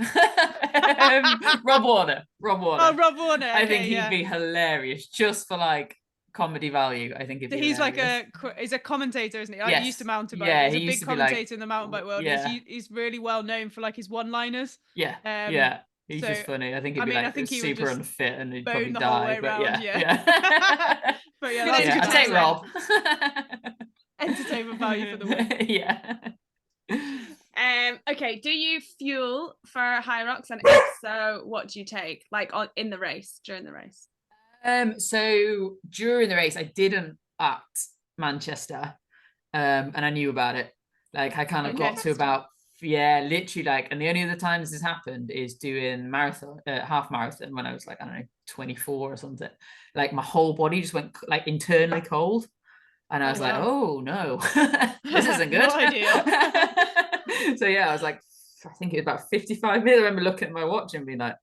Rob Warner. Oh, Rob Warner. I think he'd be hilarious just for like comedy value. I think he's hilarious. He's a commentator, isn't he? Like, yes. He used to mountain bike. Yeah, he's a big commentator in the mountain bike world. Yeah. He's really well known for like his one-liners. Yeah. He's just funny. I think he'd be like super unfit and he'd probably die. But yeah. But yeah, that's I'd take Rob. Entertainment value for the win. Yeah. Okay, do you fuel for Hyrox, and if so, what do you take like during the race? So during the race I didn't at Manchester, and I knew about it. Like I kind of got to about literally like, and the only other times this happened is doing marathon, half marathon when I was like, I don't know, 24 or something. Like my whole body just went like internally cold. And I was like, oh no, this isn't good. No idea. So yeah, I was like, I think it was about 55 minutes. I remember looking at my watch and being like,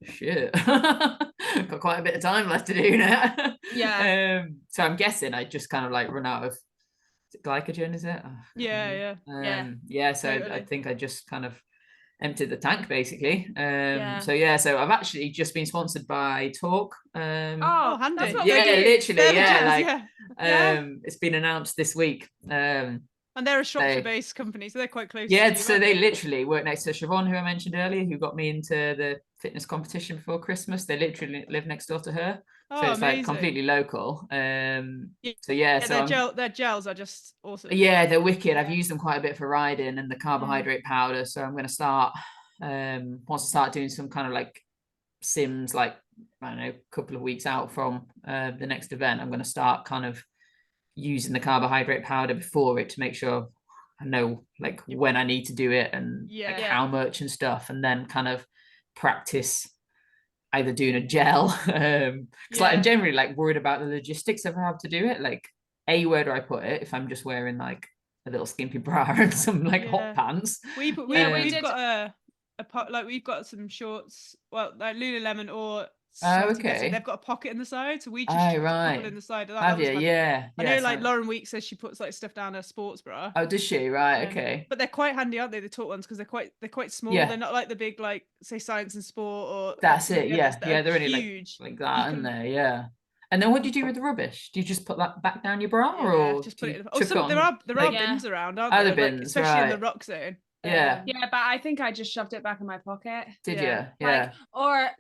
shit, got quite a bit of time left to do now. Yeah. So I'm guessing I just kind of like run out of, is it glycogen, is it? Oh, Yeah. So I Totally. think I just kind of emptied the tank basically. Yeah. So I've actually just been sponsored by Talk. Oh, handy. that's what yeah, we do. literally, They're the yeah, gels, like yeah. it's been announced this week. And they're a Shropshire-based company, so they're quite close to Yeah, you, so aren't they literally work next to Siobhan, who I mentioned earlier, who got me into the fitness competition before Christmas. They literally live next door to her, so Oh, it's like amazing. completely local. So Yeah, so their gels are just awesome. yeah, they're wicked. Yeah. I've used them quite a bit for riding and the carbohydrate powder. So I'm going to start once I start doing some kind of like sims, like I don't know, a couple of weeks out from the next event, I'm going to start kind of using the carbohydrate powder before it to make sure I know like when I need to do it and like how much and stuff, and then kind of practice either doing a gel because like I'm generally like worried about the logistics of how to do it, like where do I put it if I'm just wearing like a little skimpy bra and some like hot pants. We've got we've got some shorts, well, like Lululemon or Salty Betty, they've got a pocket in the side, so we just chucked a couple in the side of that. Have that you? Yeah. I know, like Lauren Weeks says she puts like stuff down her sports bra. Oh, does she? Right. Okay. But they're quite handy, aren't they, the Talk ones, because they're quite small. They're not like the big, like say Science and Sport or that's it. Yeah, they're only huge, like that, aren't they? Yeah. And then what do you do with the rubbish? Do you just put that back down your bra, or just put it in? There are bins around, aren't there? Like, bins, especially in the rock zone. Yeah. Yeah, but I think I just shoved it back in my pocket. Did you? Yeah. Like, or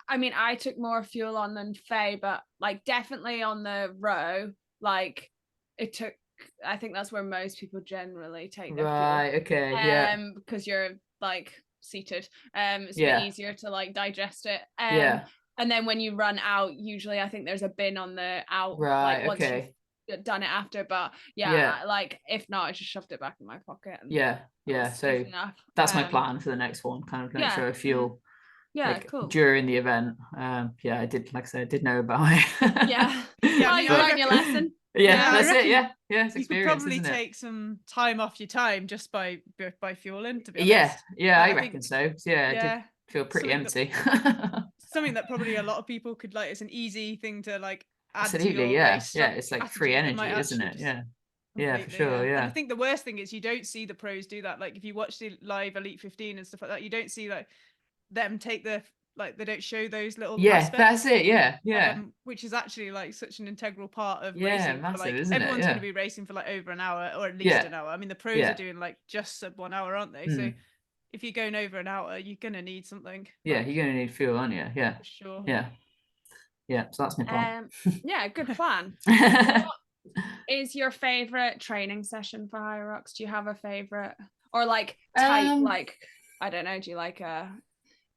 I mean, I took more fuel on than Faye, but like definitely on the row, like it took, I think that's where most people generally take their fuel. Okay. Yeah. Because you're like seated. It's a bit easier to like digest it. And then when you run out, usually I think there's a bin on the out. Like, once you've done it after, but like if not, I just shoved it back in my pocket. And so that's my plan for the next one, kind of make sure I fuel cool during the event. I did, like I said, I did know about it. Well, you learned your lesson. That's it. It's you could probably take some time off your time just by fueling, to be honest. I reckon so. I did feel pretty empty. Something that probably a lot of people could like. It's an easy thing to like add absolutely to your race. It's like free energy, isn't it? For sure. And I think the worst thing is you don't see the pros do that. Like if you watch the live Elite 15 and stuff like that, you don't see like them take the, like they don't show those little aspects, that's it. Which is actually like such an integral part of racing. Massive, for, like, isn't everyone's it? going to be racing for like over an hour or at least an hour. I mean, the pros are doing like just sub 1 hour, aren't they? So if you're going over an hour, you're going to need something. You're going to need fuel, aren't you? Yeah, for sure. So that's my plan. Good plan. What is your favorite training session for Hyrox? Do you have a favorite, or like type? Like, I don't know, do you like a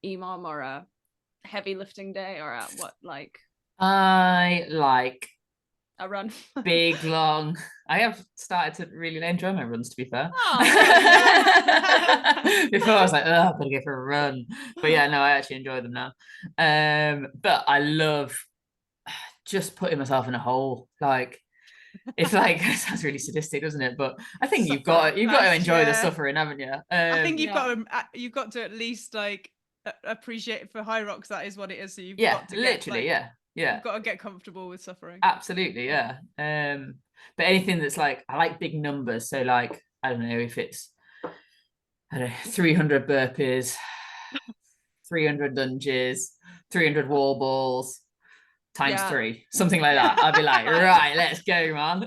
EMOM or a heavy lifting day, or a what? Like, I like a run. Big long. I have started to really enjoy my runs, to be fair. Before I was like, oh, I've got to go for a run. But yeah, no, I actually enjoy them now. But I love just putting myself in a hole. Like, it's like, it sounds really sadistic, doesn't it? But I think you've got to enjoy the suffering, haven't you? I think you've got to at least like appreciate it. For Hyrox, that is what it is. So you've got to literally, you've got to get comfortable with suffering. Absolutely, yeah. But anything that's like, I like big numbers. So like, I don't know if it's 300 burpees, 300 lunges, 300 wall balls times 3, something like that. I'd be like, right, let's go, man.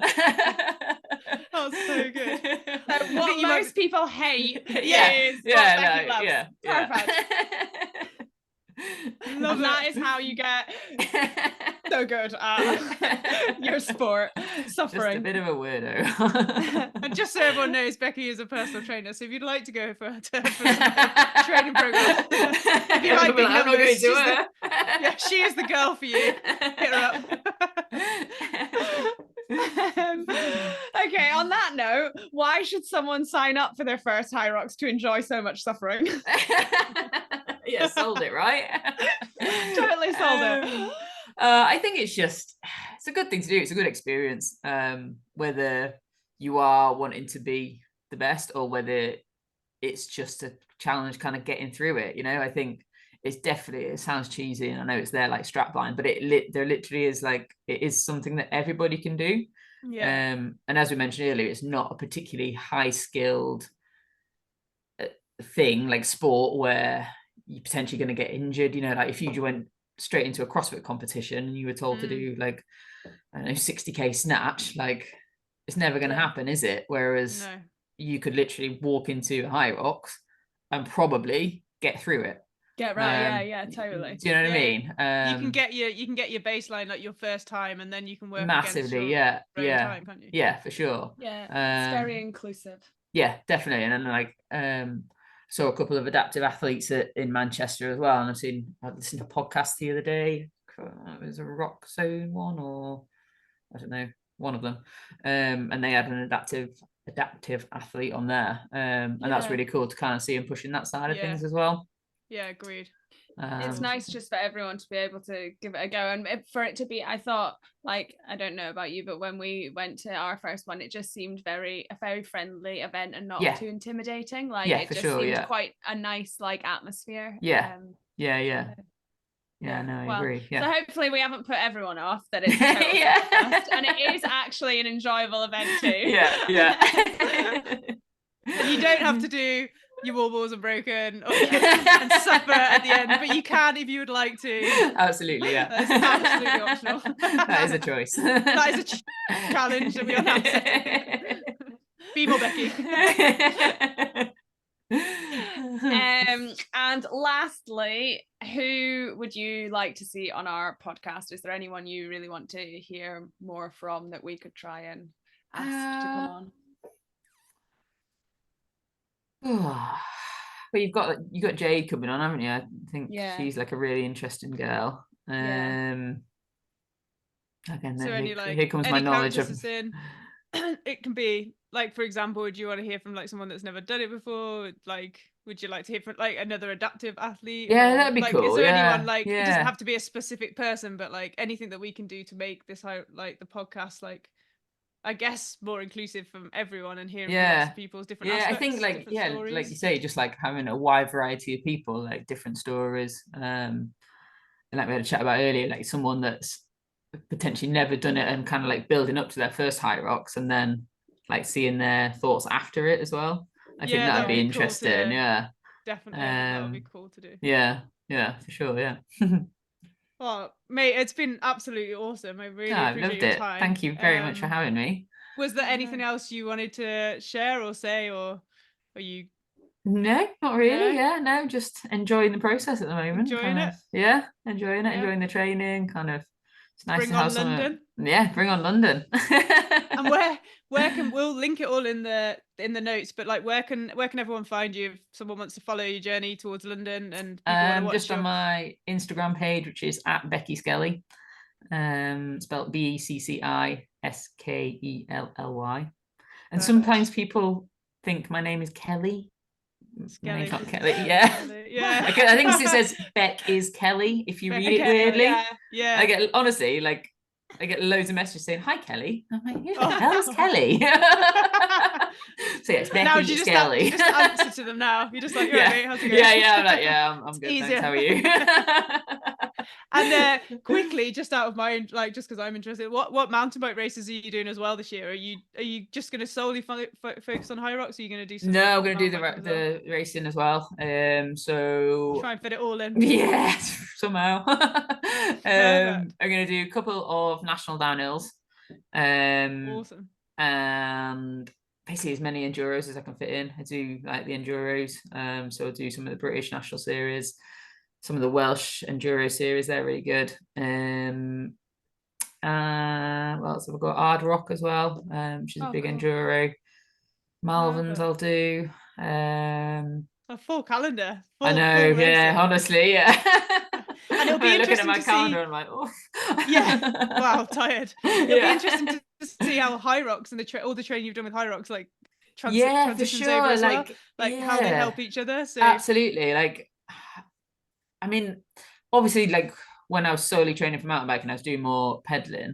That's so good. What most people hate is perfect. Love that is how you get so good at your sport. Suffering. Just a bit of a weirdo. And just so everyone knows, Becky is a personal trainer. So if you'd like to go for some training program, if you like big numbers, she is the girl for you. Hit her up. Okay, on that note, why should someone sign up for their first Hyrox to enjoy so much suffering? Sold it, right? Totally sold it. I think it's a good thing to do. It's a good experience, whether you are wanting to be the best or whether it's just a challenge kind of getting through it. I think it's definitely, it sounds cheesy, and I know it's there like strapline, but there literally is like, it is something that everybody can do. Yeah. And as we mentioned earlier, it's not a particularly high skilled thing like sport where you're potentially going to get injured. You know, like if you went straight into a CrossFit competition and you were told to do like, I don't know, 60k snatch, like it's never going to happen, is it? Whereas you could literally walk into a Hyrox and probably get through it. Get right, yeah, totally. Do you know what I mean? You can get your baseline like your first time, and then you can work massively, against your own time, can't you? Yeah, for sure. Yeah, it's very inclusive. Yeah, definitely. And then like saw a couple of adaptive athletes in Manchester as well, and I listened to a podcast the other day. It was a Rock Zone one, or I don't know, one of them, and they had an adaptive athlete on there, and that's really cool to kind of see him pushing that side of things as well. Yeah, agreed. It's nice just for everyone to be able to give it a go, and for it to be, I thought, like, I don't know about you, but when we went to our first one, it just seemed a very friendly event and not too intimidating. Like it just seemed quite a nice like atmosphere. Yeah, no, I agree. Yeah. So hopefully we haven't put everyone off that it's a total podcast, and it is actually an enjoyable event too. Yeah. You don't have to do your wall balls are broken and supper at the end, but you can if you would like to. Absolutely, yeah. That's absolutely optional. That is a choice. That is a challenge that we all have to. Be more Becky. And lastly, who would you like to see on our podcast? Is there anyone you really want to hear more from that we could try and ask to come on? Well, you got Jade coming on, haven't you? I think she's like a really interesting girl. Again, so here comes my knowledge of. It can be like, for example, would you want to hear from like someone that's never done it before? Like, would you like to hear from like another adaptive athlete? Yeah, that'd be cool. Is there anyone like it doesn't have to be a specific person, but like anything that we can do to make this like the podcast like, I guess, more inclusive from everyone and hearing from lots of people's different aspects. I think like stories. Like you say, just like having a wide variety of people, like different stories. And like we had a chat about earlier, like someone that's potentially never done it and kind of like building up to their first Hyrox and then like seeing their thoughts after it as well. I think that'd be interesting. Cool definitely. That would be cool to do. Yeah, for sure. Yeah. Well, mate, it's been absolutely awesome. I really appreciate your time. Thank you very much for having me. Was there anything else you wanted to share or say, or are you? No, not really. No, just enjoying the process at the moment. Enjoying it. Yeah, enjoying it. Enjoying the training. Kind of. It's nice bring to have on London. Bring on London. And where can we'll link it all in the notes, but like where can everyone find you if someone wants to follow your journey towards London and just on my Instagram page, which is at Becci Skelly, spelled BECCI SKELLY. And sometimes people think my name is Kelly. My name's not Kelly. Yeah. I think it says Beck is Kelly if you read it weirdly. Yeah. I get loads of messages saying, "Hi, Kelly." I'm like, "Who the hell is Kelly?" So yeah, it's Becci Skelly. You just answer to them now. You're just like, "Mate, how's it going?" I'm like, I'm good. Thanks, how are you? And quickly, just out of mind, like just because I'm interested, what mountain bike races are you doing as well this year? Are you just going to solely focus on Hyrox? Or are you going to do some? No, I'm going to do the racing as well. So try and fit it all in. Yeah, somehow. I'm going to do a couple of national downhills. Awesome. And basically as many enduros as I can fit in. I do like the enduros. So I'll do some of the British National Series. Some of the Welsh Enduro series, they're really good. What else have I got? Hard Rock as well, which is a big enduro. Malverns I'll do. A full calendar. I know, honestly, yeah. And it'll be interesting looking at my calendar, see... I'm like, oh. Wow, tired. It'll be interesting to see how Hyrox and all the training you've done with Hyrox like transitions over as well. Like how they help each other. So absolutely, like. I mean, obviously, like when I was solely training for mountain biking, I was doing more pedaling.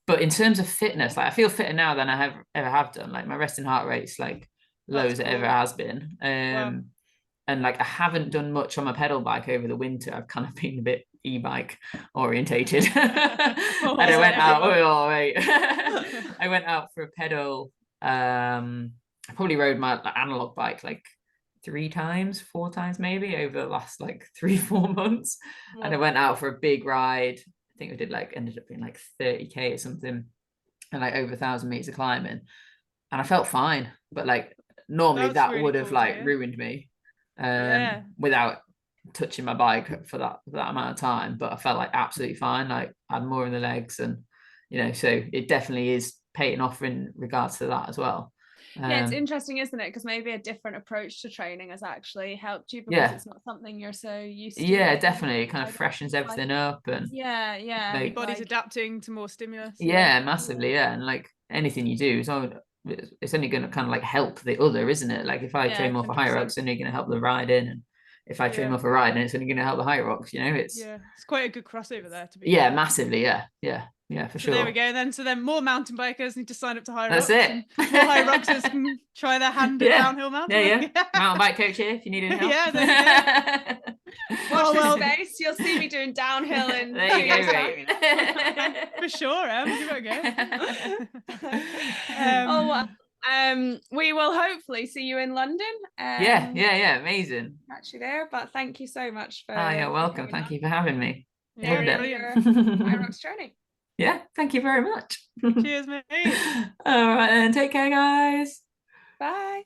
But in terms of fitness, like I feel fitter now than I ever have done. Like my resting heart rate's like low as it ever has been. and like I haven't done much on my pedal bike over the winter. I've kind of been a bit e-bike orientated. And I went out. Oh wait, I went out for a pedal. I probably rode my analog bike like 4 times maybe over the last like 3-4 months. Wow. And I went out for a big ride. I think we did like ended up being like 30k or something, and like over 1,000 meters of climbing. And I felt fine, but like normally that really would have cool like ruined me without touching my bike for that amount of time. But I felt like absolutely fine. Like I had more in the legs, and so it definitely is paying off in regards to that as well. Yeah, it's interesting, isn't it? Because maybe a different approach to training has actually helped you, because it's not something you're so used to. Yeah, definitely. It kind of freshens everything up, and like, your body's adapting to more stimulus. Yeah, massively. Yeah, and like anything you do, it's only going to kind of like help the other, isn't it? Like if I train more for Hyrox, it's only going to help the riding, and if I train more for riding, it's only going to help the Hyrox. It's quite a good crossover there to be. Yeah, massively. Yeah, for sure. There we go then. So then more mountain bikers need to sign up to Hyrox. That's it. More Hyroxers can try their hand at downhill mountain biking. Mountain bike coach here if you need any help. Yeah, there you go. Watch this space. You'll see me doing downhill in there you go, mate. For sure, give it a go. We will hopefully see you in London. Yeah, amazing. Actually there, but thank you so much for. You're welcome. Thank you for having me. Yeah, your Hyrox journey. Yeah, thank you very much. Cheers, mate. All right, then. Take care, guys. Bye.